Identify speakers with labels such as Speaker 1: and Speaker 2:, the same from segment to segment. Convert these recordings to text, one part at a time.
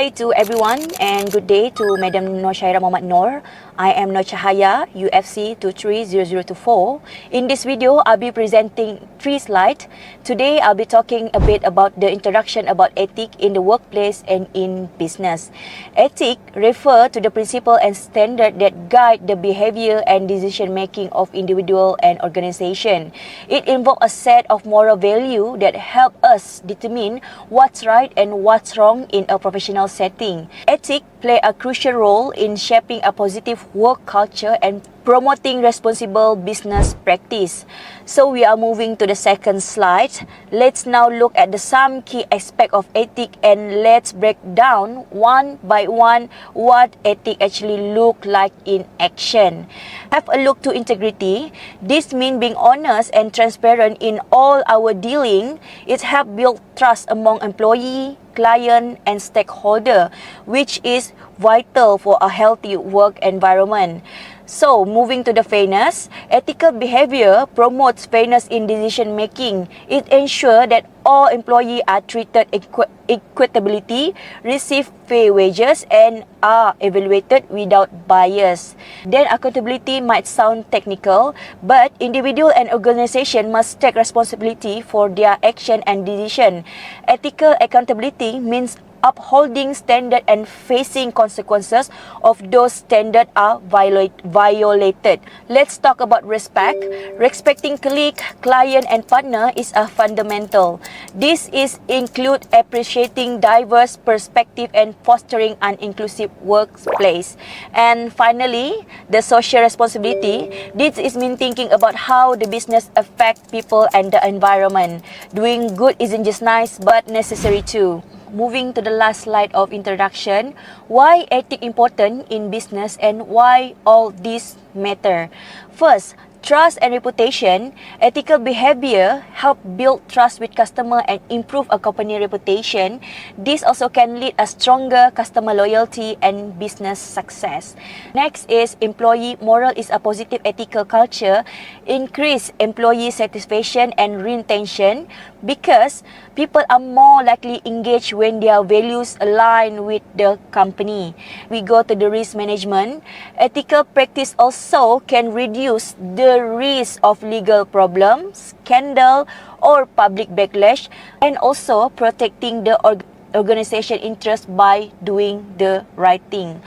Speaker 1: Hi to everyone and good day to Madam Nur Syairah Muhammad Noor. I am Nur Cahaya, UFC2001. In this video, I'll be presenting 3 slides. Today, I'll be talking a bit about the introduction about ethic in the workplace and in business. Ethic refer to the principle and standard that guide the behavior and decision making of individual and organization. It involves a set of moral value that help us determine what's right and what's wrong in a professional setting. Ethic play a crucial role in shaping a positive work culture and promoting responsible business practice. So we are moving to the second slide. Let's now look at some key aspects of ethic and let's break down one by one what ethic actually look like in action. Have a look to integrity. This means being honest and transparent in all our dealing. It helps build trust among employee, client and stakeholder, which is vital for a healthy work environment. So, moving to the fairness, ethical behavior promotes fairness in decision making. It ensures that all employees are treated equitably, receive fair wages, and are evaluated without bias. Then, accountability might sound technical, but individual and organization must take responsibility for their action and decision. Ethical accountability means upholding standard and facing consequences of those standards are violated. Let's talk about respect. Respecting colleague, client and partner is a fundamental. This include appreciating diverse perspective and fostering an inclusive workplace. And finally, the social responsibility. This is mean thinking about how the business affect people and the environment. Doing good isn't just nice but necessary too. Moving to the last slide of introduction, why ethics important in business and why all this matter. First, trust and reputation. Ethical behavior help build trust with customer and improve a company reputation. This also can lead a stronger customer loyalty and business success. Next is employee moral is a positive ethical culture. Increase employee satisfaction and retention because people are more likely engaged when their values align with the company. We go to the risk management. Ethical practice also can reduce the risk of legal problems, scandal, or public backlash, and also protecting the organization interest by doing the right thing.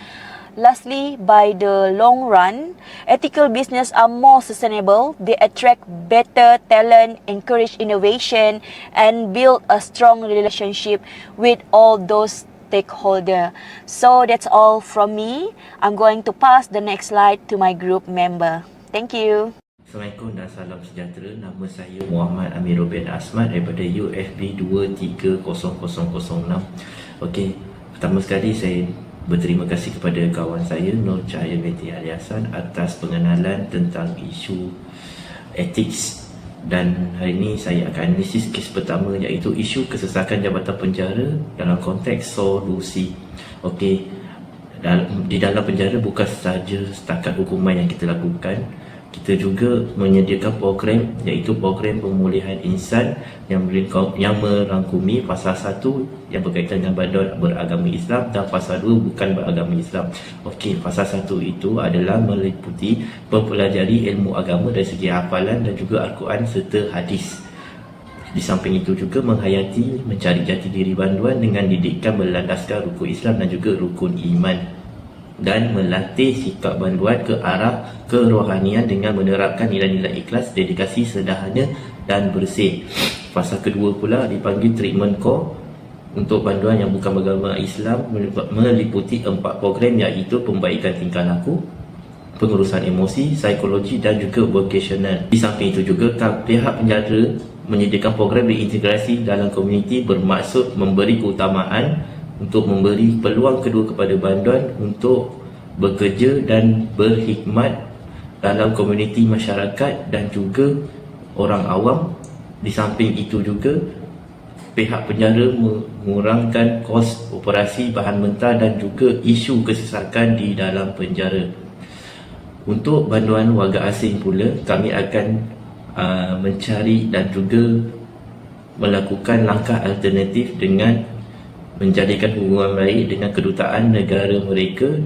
Speaker 1: Lastly, by the long run, ethical business are more sustainable. They attract better talent, encourage innovation, and build a strong relationship with all those stakeholders. So that's all from me. I'm going to pass the next slide to my group member. Thank you.
Speaker 2: Assalamualaikum dan salam sejahtera. Nama saya Muhammad Amirul bin Asmad daripada UFC2001. Okey, pertama sekali saya berterima kasih kepada kawan saya Nur Cahaya Binti Aliasan atas pengenalan tentang isu etik. Dan hari ini saya akan analisis kes pertama iaitu isu kesesakan jabatan penjara dalam konteks solusi. Okey, di dalam penjara bukan sahaja setakat hukuman yang kita lakukan, kita juga menyediakan program iaitu program pemulihan insan yang merangkumi pasal 1 yang berkaitan dengan bantuan beragama Islam dan pasal 2 bukan beragama Islam. Okey, pasal 1 itu adalah meliputi mempelajari ilmu agama dari segi hafalan dan juga Al-Quran serta hadis. Di samping itu juga menghayati mencari jati diri bantuan dengan didikan berlandaskan rukun Islam dan juga rukun iman, dan melatih sikap bantuan ke arah kerohanian dengan menerapkan nilai-nilai ikhlas, dedikasi, sederhana dan bersih. Pasal kedua pula dipanggil treatment core untuk bantuan yang bukan beragama Islam, meliputi 4 program iaitu pembaikan tingkah laku, pengurusan emosi, psikologi dan juga vocational. Di samping itu juga pihak penjara menyediakan program reintegrasi dalam komuniti bermaksud memberi keutamaan untuk memberi peluang kedua kepada bantuan untuk bekerja dan berkhidmat dalam komuniti masyarakat dan juga orang awam. Di samping itu juga pihak penjara mengurangkan kos operasi bahan mentah dan juga isu kesesakan di dalam penjara. Untuk bantuan warga asing pula, kami akan mencari dan juga melakukan langkah alternatif dengan menjadikan hubungan baik dengan kedutaan negara mereka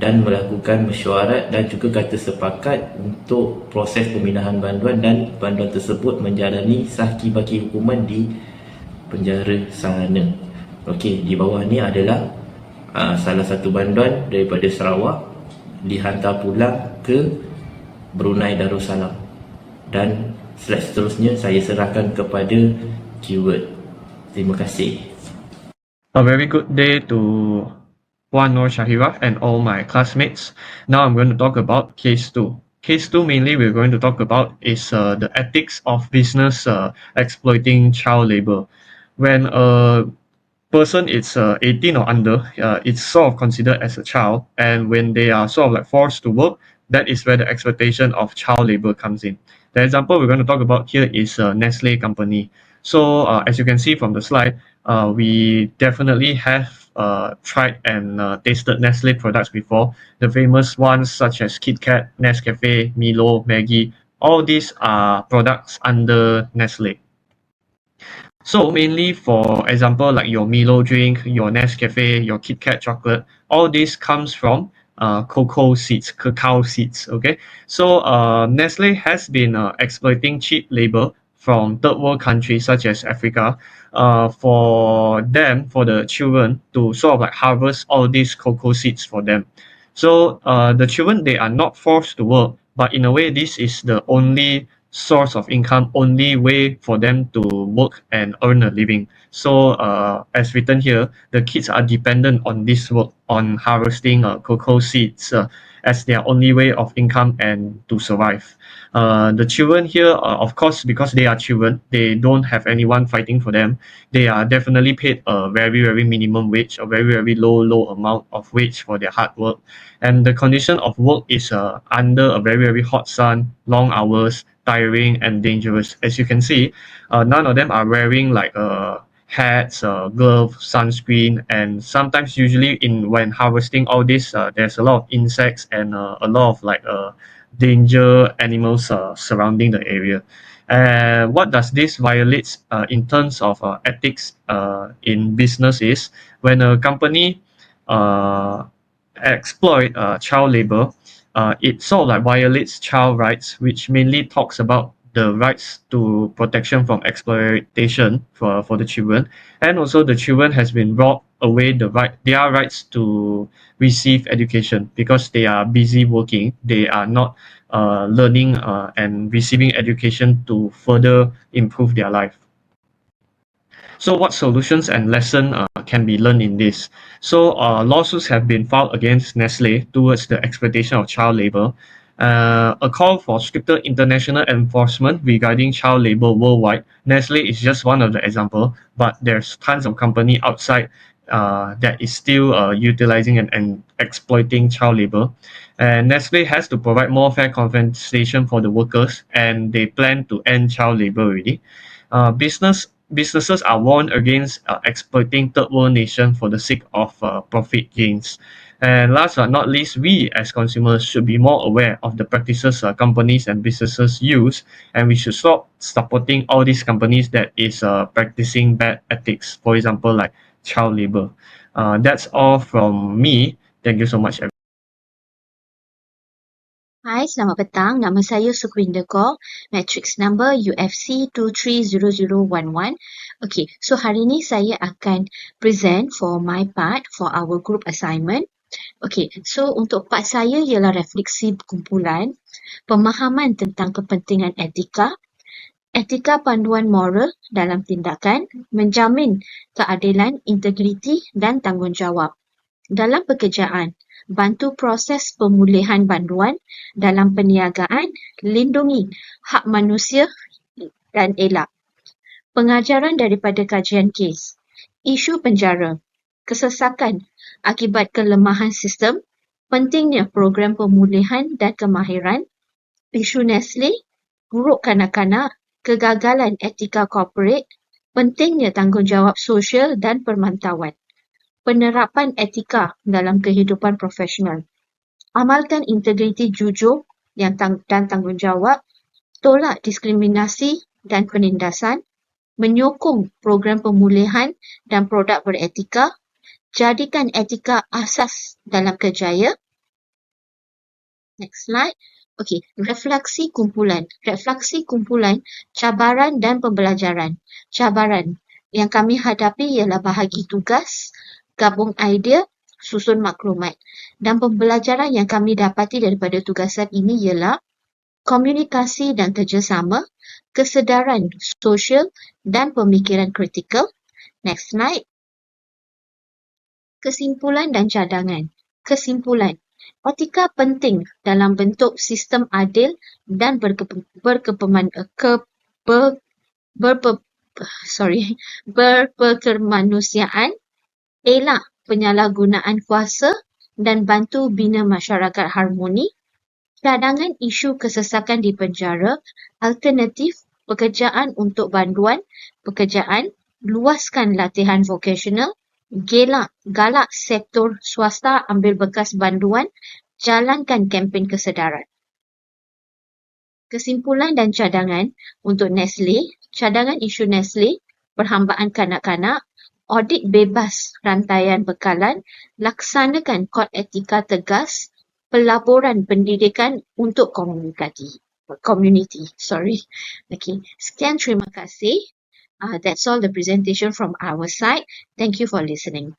Speaker 2: dan melakukan mesyuarat dan juga kata sepakat untuk proses pemindahan banduan, dan banduan tersebut menjalani sah baki hukuman di penjara sana. Okey, di bawah ni adalah salah satu banduan daripada Sarawak dihantar pulang ke Brunei Darussalam, dan slide seterusnya saya serahkan kepada keyword. Terima kasih.
Speaker 3: A very good day to Puan Nur Shahira and all my classmates. Now I'm going to talk about case 2. Case 2 mainly we're going to talk about is the ethics of business exploiting child labor. When a person is 18 or under, it's sort of considered as a child, and when they are sort of like forced to work, that is where the exploitation of child labor comes in. The example we're going to talk about here is Nestle company. So as you can see from the slide, we definitely have tried and tasted Nestle products before. The famous ones such as Kit Kat, Nescafe, Milo, Maggi, all these are products under Nestle. So mainly for example, like your Milo drink, your Nescafe, your Kit Kat chocolate, all this comes from cocoa seeds, cacao seeds. Okay, so Nestle has been exploiting cheap labor from third world countries such as Africa, for them, for the children to sort of like harvest all these cocoa seeds for them. So the children, they are not forced to work, but in a way this is the only source of income, only way for them to work and earn a living. So as written here, the kids are dependent on this work, on harvesting cocoa seeds, as their only way of income and to survive. The children here, of course, because they are children, they don't have anyone fighting for them. They are definitely paid a very, very minimum wage, a very, very low amount of wage for their hard work. And the condition of work is under a very, very hot sun, long hours, tiring and dangerous. As you can see, none of them are wearing like hats, gloves, sunscreen, and sometimes usually in when harvesting all this, there's a lot of insects and a lot of like danger animals surrounding the area. What does this violates in terms of ethics in business is when a company uh, exploit child labor, it sort of like violates child rights, which mainly talks about the rights to protection from exploitation for the children, and also the children has been brought away their rights to receive education because they are busy working. They are not learning and receiving education to further improve their life. So what solutions and lesson can be learned in this? So lawsuits have been filed against Nestle towards the exploitation of child labor. A call for stricter international enforcement regarding child labor worldwide. Nestle is just one of the example, but there's tons of company outside that is still utilizing and exploiting child labor. And Nestle has to provide more fair compensation for the workers, and they plan to end child labor already. Businesses are warned against exploiting third world nations for the sake of profit gains. And last but not least, we as consumers should be more aware of the practices companies and businesses use, and we should stop supporting all these companies that is practicing bad ethics. For example, like child labor. That's all from me. Thank you so much.
Speaker 4: Hai, selamat petang. Nama saya Sukhwinder Kaur, matrix number UFC2001. Okay, so hari ni saya akan present for my part for our group assignment. Okay, so untuk part saya ialah refleksi kumpulan, pemahaman tentang kepentingan etika, etika panduan moral dalam tindakan, menjamin keadilan, integriti dan tanggungjawab. Dalam pekerjaan, bantu proses pemulihan banduan dalam perniagaan, lindungi hak manusia dan elak. Pengajaran daripada kajian kes, isu penjara, kesesakan akibat kelemahan sistem, pentingnya program pemulihan dan kemahiran, isu Nestle, buruk kanak-kanak, kegagalan etika korporat, pentingnya tanggungjawab sosial dan permantauan. Penerapan etika dalam kehidupan profesional. Amalkan integriti jujur dan tanggungjawab, tolak diskriminasi dan penindasan, menyokong program pemulihan dan produk beretika, Jadikan etika asas dalam kerjaya. Next slide. Okey, refleksi kumpulan. Refleksi kumpulan, cabaran dan pembelajaran. Cabaran yang kami hadapi ialah bahagi tugas, gabung idea, susun maklumat. Dan pembelajaran yang kami dapati daripada tugasan ini ialah komunikasi dan kerjasama, kesedaran sosial dan pemikiran kritikal. Next slide. Kesimpulan dan cadangan. Kesimpulan. Etika penting dalam bentuk sistem adil dan berperkemanusiaan, elak penyalahgunaan kuasa dan bantu bina masyarakat harmoni, cadangan isu kesesakan di penjara, alternatif pekerjaan untuk banduan pekerjaan, luaskan latihan vokasional, galak sektor swasta ambil bekas banduan, jalankan kempen kesedaran. Kesimpulan dan cadangan untuk Nestle, cadangan isu Nestle, perhambaan kanak-kanak, audit bebas rantaian bekalan, laksanakan kod etika tegas, pelaburan pendidikan untuk community. Okay. Sekian, terima kasih. That's all the presentation from our side. Thank you for listening.